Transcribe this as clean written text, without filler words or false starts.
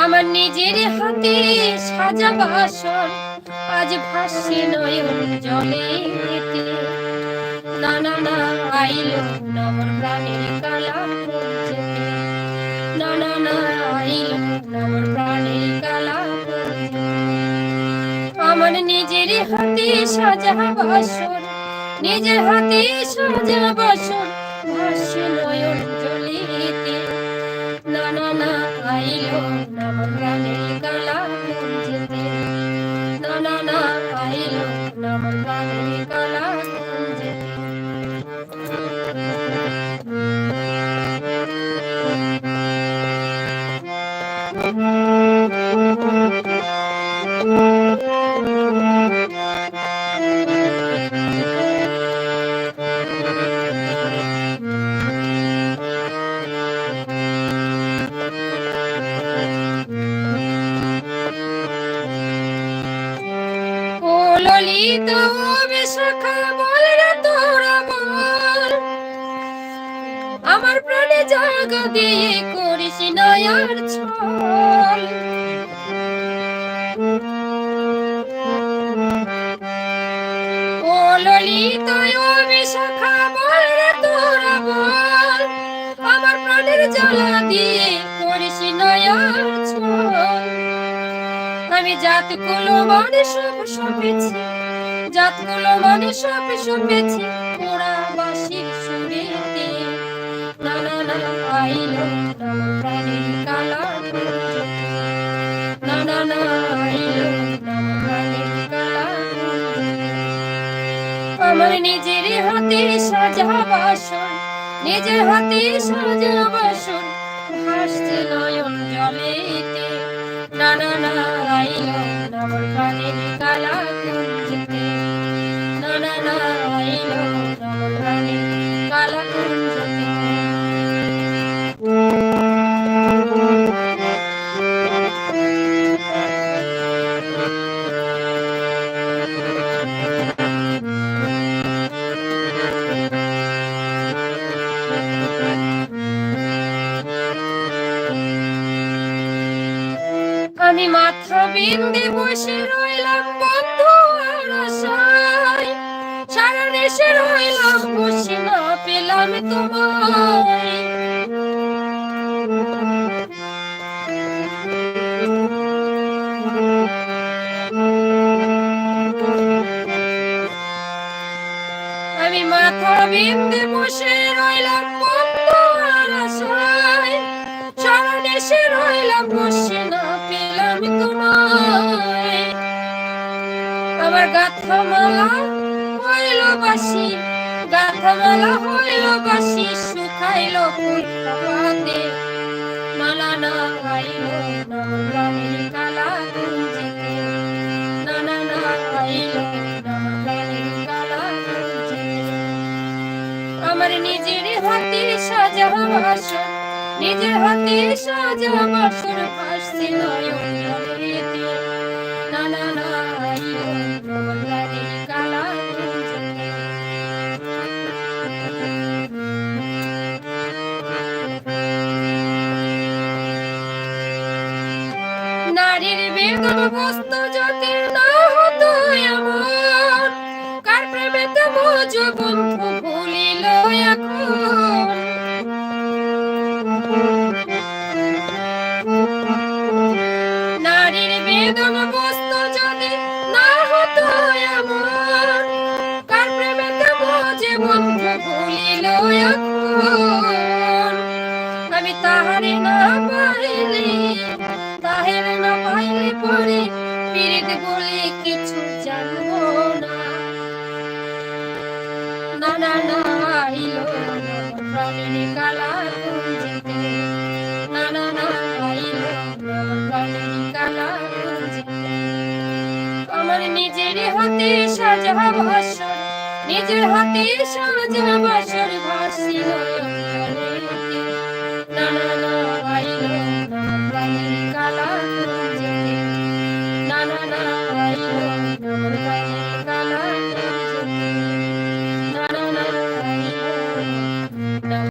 আমার নিজের হাতে সাজা বাসর আজ ভাসছে নয়ন জলেতে। না না না আইলো না আমার প্রাণের কালা যেতে। না না না আইলো না আমার প্রাণের কালা। আমার নিজের হাতে সাজা বাসর, নিজের হাতে সাজা বাসর ভাসছে নয়ন জলেতে। না না না আইলো না আমার প্রাণের কালা যেতে। না না না আইলো না আমার প্রাণের কালা যেতে। ললিত বিশাখা বল রে তোরা বল, আমার প্রাণে জায়গা দিয়ে করিস নয়ার ছল। ও ললিত বিশাখা বল রে তোরা বল, আমার প্রাণের জ্বালা দিয়ে করিস নয়ার ছল। আমি জাত কুলো মানে সব সপেছি, জাত কুলো মানে সব সপেছি ওরা বাঁশির সুরেতে। না না না আইলো না আমার প্রাণের কালা যেতে। না না না আইলো না আমার প্রাণের কালা যেতে। আমার নিজের হাতে সাজা বাসন, নিজের হাতে সাজা বাসন ভাসছে নয়ন জলেতে। না না না আইলো না আমার প্রাণের কালা যেতে। না না না আইলো না আমার প্রাণের কালা যেতে। আমি মাথা বিন্দে বসে রইলাম বন্ধু আর আশায়, সারা দেশে রইলাম বসে না পেলাম তোমায়। আমি মাথা বিন্দে বসে রইলাম বন্ধু আর আশায়, সারা দেশে রইলাম বসে না পেলাম তোমায়। আমার গাথা মালা হইল বাসি, গাথা মালা হইল বাসি শুকাইল ফুলপাতে। মালা না আইলো না আমার প্রাণের কালা যেতে। না না না আইলো না আমার প্রাণের কালা যেতে। আমার নিজের হাতে সাজা বাসন, নিজের হাতে সাজা বাসর ভাসছে নয়ন জলেতে। না না না আইলো না আমার প্রাণের কালা যেতে। নারীর বেদন বস্তু যদি না হতো এমন, কার প্রেমেতে মোজ বন্ধু ভুলিল এখন। নারীর বেদন বস্তু যদি না হতো এমন, কার প্রেমেতে মোজ বন্ধু ভুলিল এখন। আমি তাহারে না পাইলে, তাহের না পাইলে পরে পীড়িত বলে কিছু জানবো না। না না না আইলো না প্রাণের কালা যেতে। না না না আইলো না প্রাণের কালা যেতে। আমার নিজের হাতে সাজা বাসর, নিজের হাতে সাজা বাসর ভাসছিল